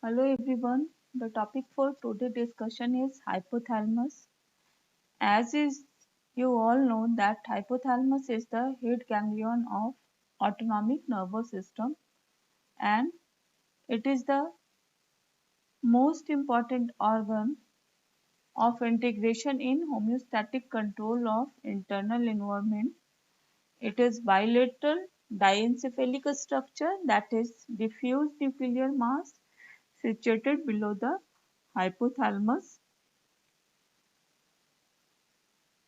Hello everyone. The topic for today's discussion is hypothalamus. As is you all know that hypothalamus is the head ganglion of autonomic nervous system, and it is the most important organ of integration in homeostatic control of internal environment. It is bilateral diencephalic structure, that is diffuse nuclear mass situated below the hypothalamus.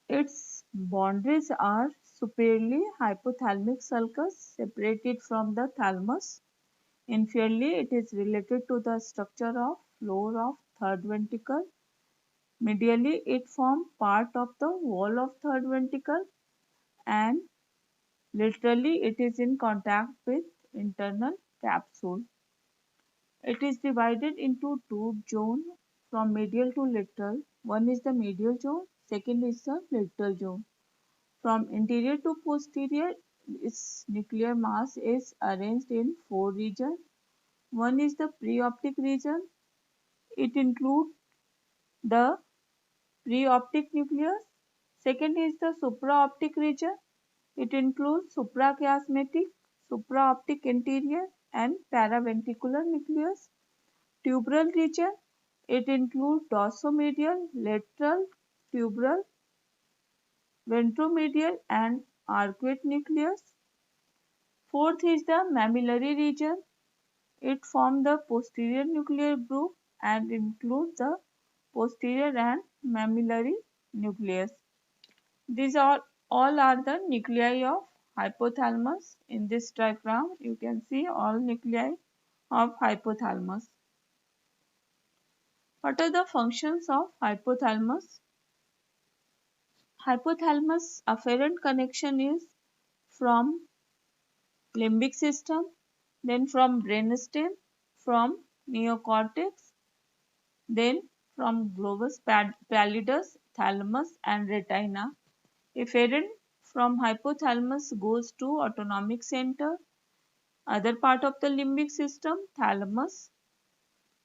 Its boundaries are superiorly hypothalamic sulcus separated from the thalamus. Inferiorly, it is related to the structure of floor of third ventricle. Medially, it forms part of the wall of third ventricle, and laterally, it is in contact with internal capsule. It is divided into two zones from medial to lateral. One is the medial zone, second is the lateral zone. From interior to posterior, its nuclear mass is arranged in four regions. One is the preoptic region. It includes the preoptic nucleus. Second is the supraoptic region. It includes suprachiasmatic, supraoptic anterior, and paraventricular nucleus. Tuberal region. It includes dorsomedial, lateral, tuberal, ventromedial, and arcuate nucleus. Fourth is the mammillary region. It forms the posterior nuclear group and includes the posterior and mammillary nucleus. These are all are the nuclei of hypothalamus. In this diagram, you can see all nuclei of hypothalamus. What are the functions of hypothalamus? Hypothalamus afferent connection is from limbic system, then from brainstem, from neocortex, then from globus pallidus, thalamus and retina. Efferent from hypothalamus goes to autonomic center, other part of the limbic system, thalamus,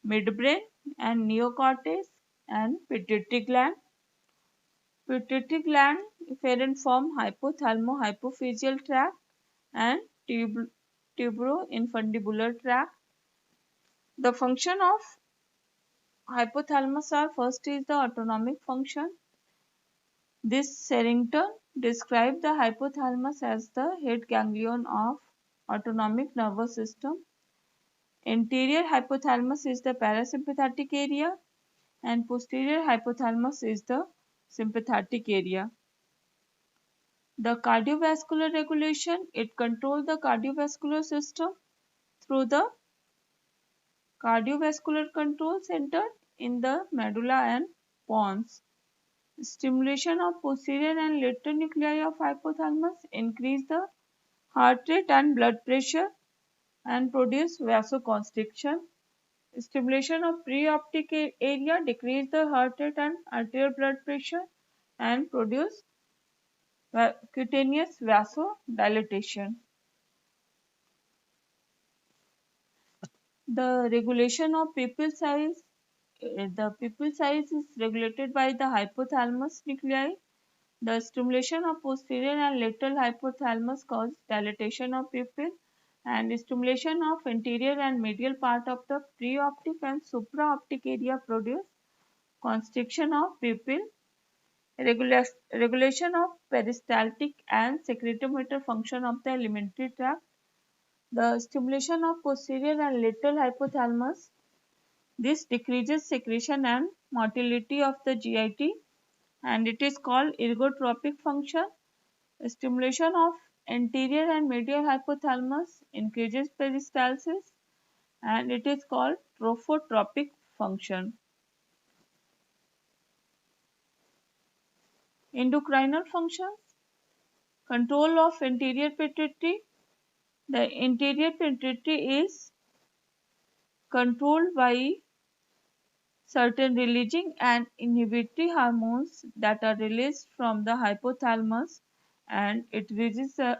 midbrain and neocortex and pituitary gland. Pituitary gland efferent from hypothalamo-hypophyseal tract and tubero-infundibular tract. The function of hypothalamus are first is the autonomic function. This Sherrington described the hypothalamus as the head ganglion of autonomic nervous system. Anterior hypothalamus is the parasympathetic area and posterior hypothalamus is the sympathetic area. The cardiovascular regulation, it controls the cardiovascular system through the cardiovascular control center in the medulla and pons. Stimulation of posterior and lateral nuclei of hypothalamus increase the heart rate and blood pressure and produce vasoconstriction. Stimulation of preoptic area decrease the heart rate and arterial blood pressure and produce cutaneous vasodilatation. The regulation of pupil size. The pupil size is regulated by the hypothalamus nuclei. The stimulation of posterior and lateral hypothalamus causes dilatation of pupil, and stimulation of anterior and medial part of the preoptic and supraoptic area produce constriction of pupil. Regulation of peristaltic and secretomotor function of the alimentary tract. The stimulation of posterior and lateral hypothalamus. This decreases secretion and motility of the GIT, and it is called ergotropic function. Stimulation of anterior and medial hypothalamus increases peristalsis, and it is called trophotropic function. Endocrinal functions. Control of anterior pituitary. The anterior pituitary is controlled by certain releasing and inhibitory hormones that are released from the hypothalamus, and it reaches the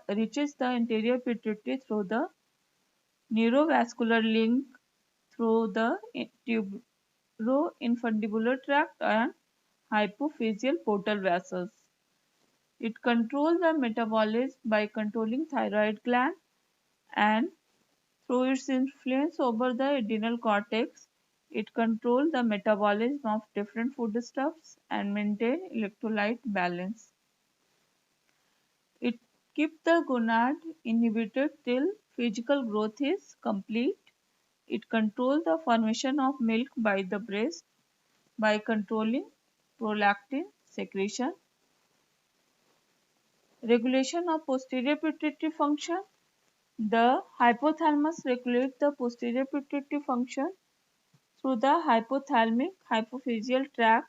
anterior pituitary through the neurovascular link through the tuberoinfundibular tract and hypophyseal portal vessels. It controls the metabolism by controlling thyroid gland and through its influence over the adrenal cortex, it controls the metabolism of different foodstuffs and maintain electrolyte balance. It keeps the gonad inhibited till physical growth is complete. It controls the formation of milk by the breast by controlling prolactin secretion. Regulation of posterior pituitary function. The hypothalamus regulates the posterior pituitary function through the hypothalamic hypophyseal tract.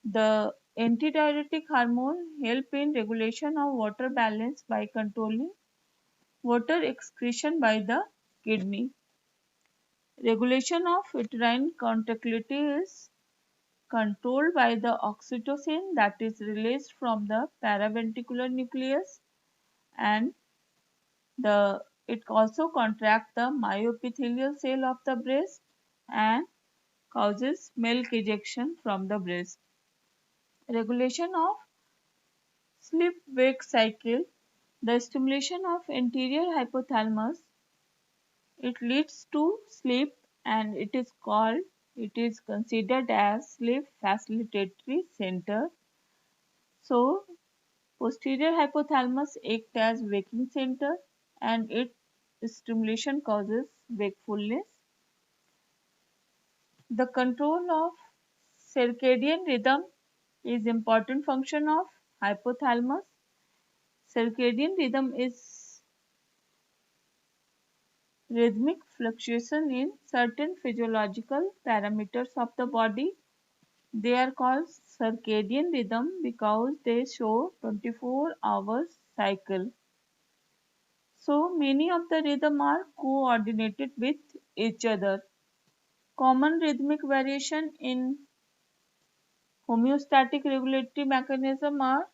The antidiuretic hormone help in regulation of water balance by controlling water excretion by the kidney. Regulation of uterine contractility is controlled by the oxytocin that is released from the paraventricular nucleus, and it also contracts the myoepithelial cell of the breast and causes milk ejection from the breast. Regulation of sleep-wake cycle. The stimulation of anterior hypothalamus, it leads to sleep and it is considered as sleep facilitatory center. So posterior hypothalamus acts as waking center and its stimulation causes wakefulness. The control of circadian rhythm is important function of hypothalamus. Circadian rhythm is rhythmic fluctuation in certain physiological parameters of the body. They are called circadian rhythm because they show 24 hours cycle. So many of the rhythm are coordinated with each other. Common rhythmic variation in homeostatic regulatory mechanism are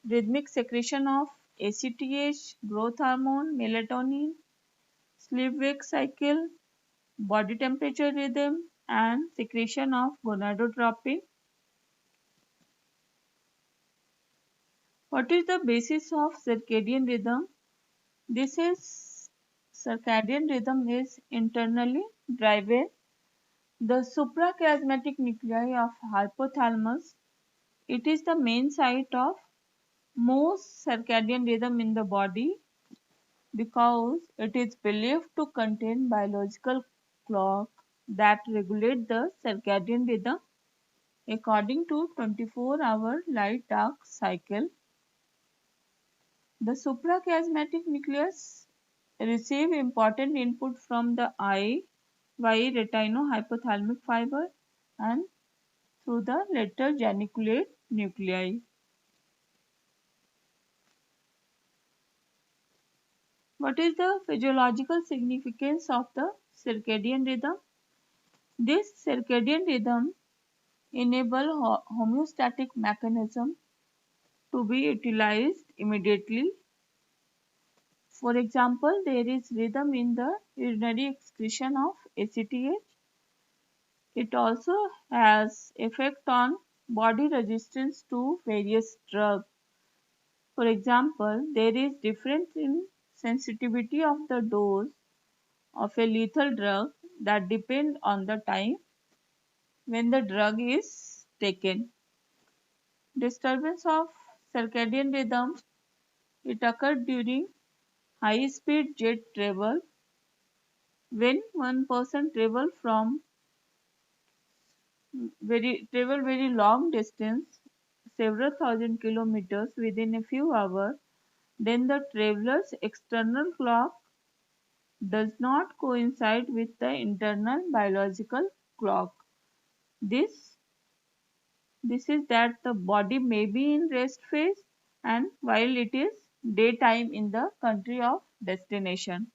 rhythmic secretion of ACTH, growth hormone, melatonin, sleep-wake cycle, body temperature rhythm, and secretion of gonadotropin. What is the basis of circadian rhythm? This is circadian rhythm is internally driven. The suprachiasmatic nuclei of hypothalamus, it is the main site of most circadian rhythm in the body because it is believed to contain biological clock that regulate the circadian rhythm according to 24-hour light-dark cycle. The suprachiasmatic nucleus receive important input from the eye via retinohypothalamic fiber and through the lateral geniculate nuclei. What is the physiological significance of the circadian rhythm? This circadian rhythm enable homeostatic mechanism to be utilized immediately. For example, there is rhythm in the urinary excretion of ACTH. It also has effect on body resistance to various drugs. For example, there is difference in sensitivity of the dose of a lethal drug that depend on the time when the drug is taken. Disturbance of circadian rhythm, it occurs during high-speed jet travel. When one person travel very long distance, several thousand kilometers within a few hours, then the traveler's external clock does not coincide with the internal biological clock. This is that the body may be in rest phase and while it is daytime in the country of destination.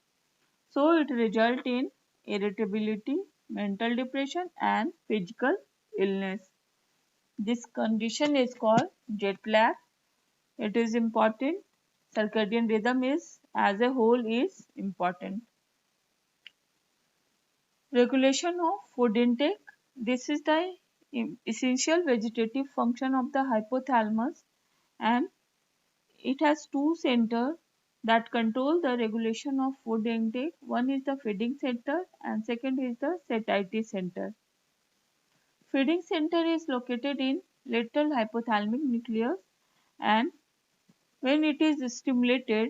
So it results in irritability, mental depression and physical illness. This condition is called jet lag. It is important. Circadian rhythm is as a whole is important. Regulation of food intake. This is the essential vegetative function of the hypothalamus, and it has two centers that control the regulation of food intake. One is the feeding center and second is the satiety center. Feeding center is located in lateral hypothalamic nucleus, and when it is stimulated,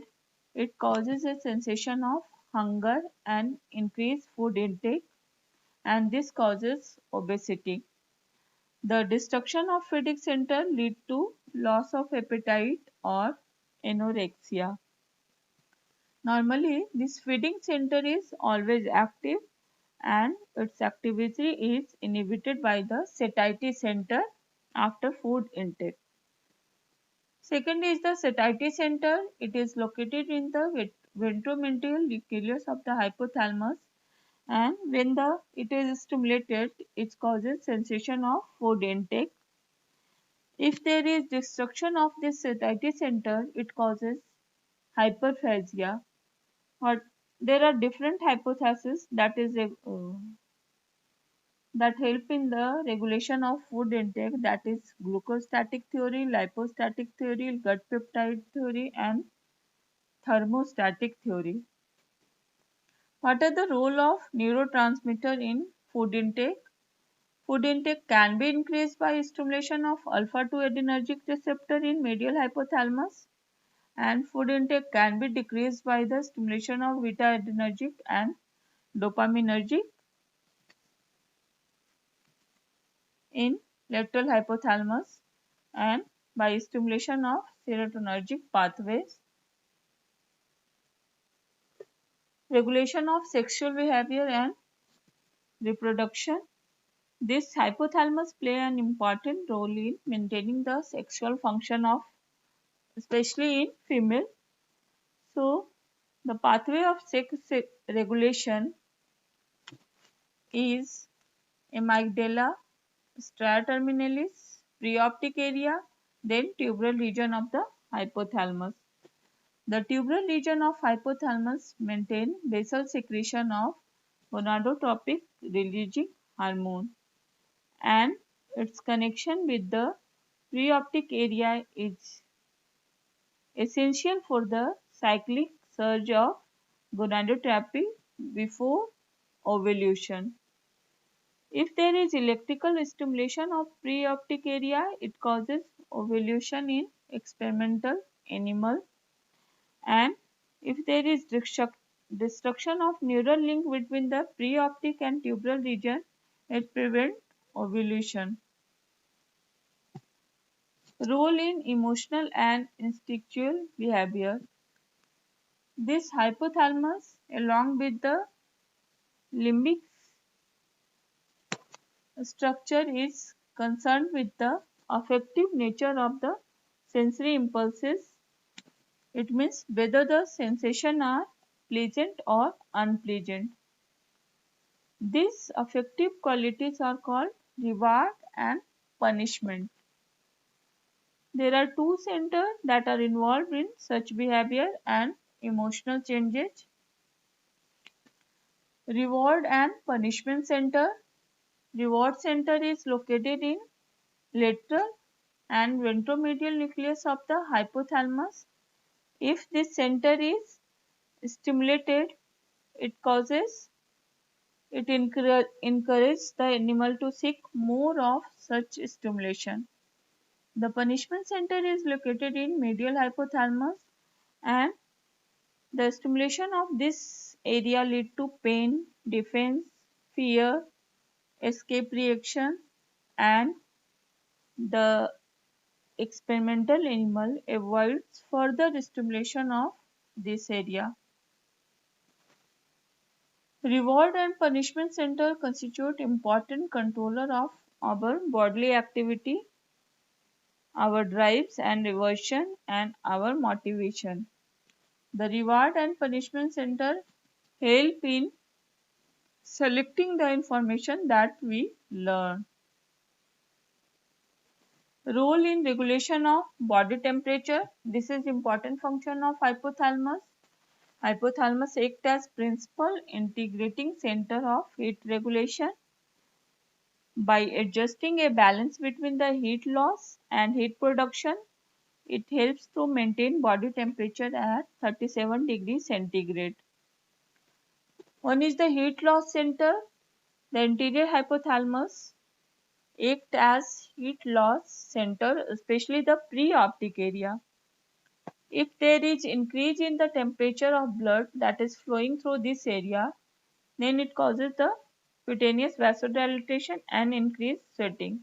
it causes a sensation of hunger and increased food intake, and this causes obesity. The destruction of feeding center lead to loss of appetite or anorexia. Normally, this feeding center is always active and its activity is inhibited by the satiety center after food intake. Second is the satiety center. It is located in the ventromedial nucleus of the hypothalamus, and when it is stimulated, it causes sensation of food intake. If there is destruction of this satiety center, it causes hyperphagia. Or there are different hypotheses that help in the regulation of food intake, that is glucostatic theory, lipostatic theory, gut peptide theory, and thermostatic theory. What are the role of neurotransmitter in food intake? Food intake can be increased by stimulation of alpha-2 adrenergic receptor in medial hypothalamus, and food intake can be decreased by the stimulation of beta-adrenergic and dopaminergic in lateral hypothalamus and by stimulation of serotonergic pathways. Regulation of sexual behavior and reproduction. This hypothalamus play an important role in maintaining the sexual function of, especially in female. So, the pathway of sex regulation is amygdala, stria terminalis, preoptic area, then tuberal region of the hypothalamus. The tuberal region of hypothalamus maintain basal secretion of gonadotropic releasing hormone, and its connection with the preoptic area is essential for the cyclic surge of gonadotropin before ovulation. If there is electrical stimulation of preoptic area, it causes ovulation in experimental animal, and if there is destruction of neural link between the preoptic and tuberal region, it prevents ovulation. Role in emotional and instinctual behavior. This hypothalamus, along with the limbic structure, is concerned with the affective nature of the sensory impulses. It means whether the sensations are pleasant or unpleasant. These affective qualities are called reward and punishment. There are two centers that are involved in such behavior and emotional changes: reward and punishment center. Reward center is located in lateral and ventromedial nucleus of the hypothalamus. If this center is stimulated, it encourages the animal to seek more of such stimulation. The punishment center is located in medial hypothalamus, and the stimulation of this area lead to pain, defense, fear, escape reaction, and the experimental animal avoids further stimulation of this area. Reward and punishment center constitute important controller of our bodily activity, our drives and aversion, and our motivation. The reward and punishment center help in selecting the information that we learn. Role in regulation of body temperature. This is important function of hypothalamus. Hypothalamus acts as principal integrating center of heat regulation by adjusting a balance between the heat loss and heat production. It helps to maintain body temperature at 37 degrees centigrade. One is the heat loss center. The anterior hypothalamus acts as heat loss center, especially the preoptic area. If there is increase in the temperature of blood that is flowing through this area, then it causes the cutaneous vasodilatation and increased sweating.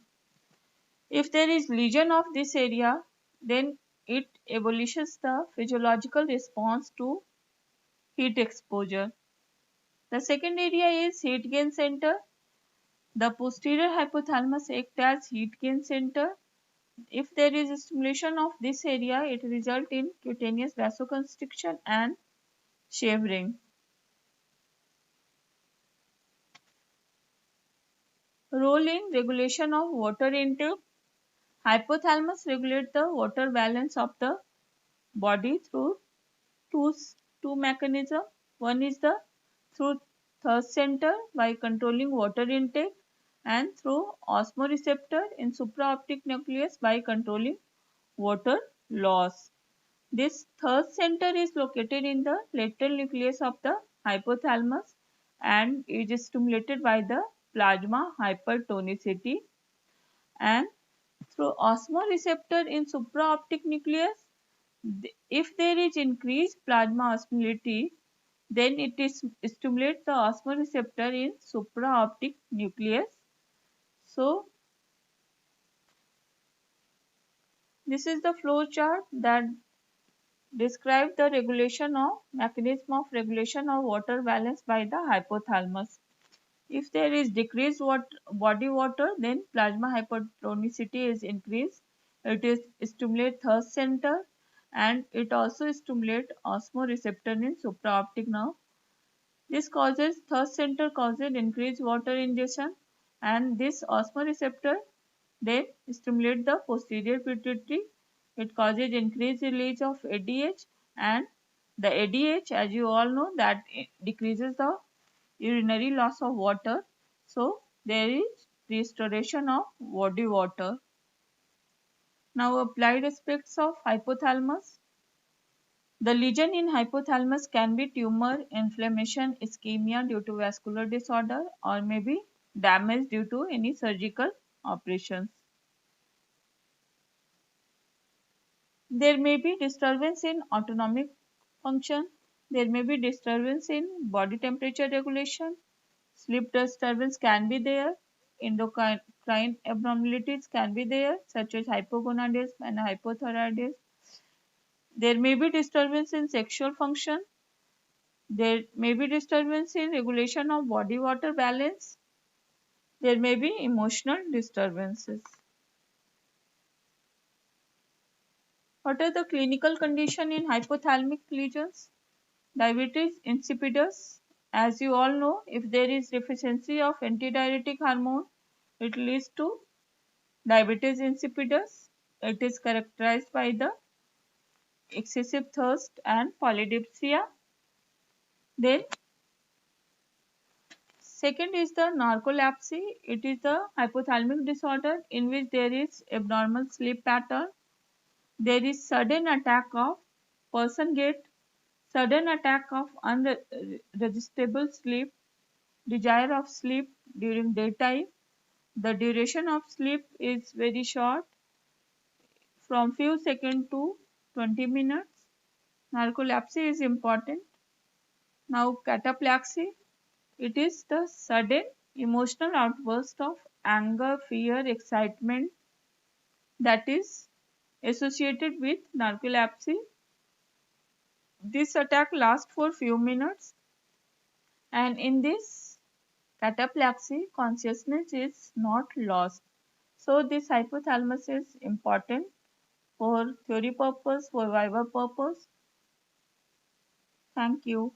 If there is lesion of this area, then it abolishes the physiological response to heat exposure. The second area is heat gain center. The posterior hypothalamus acts as heat gain center. If there is stimulation of this area, it results in cutaneous vasoconstriction and shivering. Role in regulation of water intake. Hypothalamus regulates the water balance of the body through two, two mechanisms. One is the through thirst center by controlling water intake, and through osmoreceptor in supraoptic nucleus by controlling water loss. This third center is located in the lateral nucleus of the hypothalamus and is stimulated by the plasma hypertonicity, and through osmoreceptor in supraoptic nucleus. If there is increased plasma osmolality, then it is stimulates the osmoreceptor in supraoptic nucleus. So this is the flow chart that describe the regulation of mechanism of regulation of water balance by the hypothalamus. If there is decreased body water, then plasma hypertonicity is increased. It is stimulate thirst center and it also stimulate osmoreceptor in supraoptic nerve. This causes thirst center causes increased water ingestion, and this osmoreceptor then stimulate the posterior pituitary. It causes increased release of ADH, and the ADH, as you all know, that decreases the urinary loss of water. So there is restoration of body water. Now applied aspects of hypothalamus. The lesion in hypothalamus can be tumor, inflammation, ischemia due to vascular disorder, or maybe damage due to any surgical operations. There may be disturbance in autonomic function. There may be disturbance in body temperature regulation. Sleep disturbance can be there. Endocrine abnormalities can be there, such as hypogonadism and hypothyroidism. There may be disturbance in sexual function. There may be disturbance in regulation of body water balance. There may be emotional disturbances. What are the clinical condition in hypothalamic lesions? Diabetes insipidus. As you all know, if there is deficiency of antidiuretic hormone, it leads to diabetes insipidus. It is characterized by the excessive thirst and polydipsia. Then second is the narcolepsy. It is the hypothalamic disorder in which there is abnormal sleep pattern. There is sudden attack of person get sudden attack of unresistible sleep, desire of sleep during daytime. The duration of sleep is very short, from few seconds to 20 minutes. Narcolepsy is important. Now cataplexy, it is the sudden emotional outburst of anger, fear, excitement that is associated with narcolepsy. This attack lasts for few minutes, and in this cataplexy, consciousness is not lost. So this hypothalamus is important for theory purpose, for viva purpose. Thank you.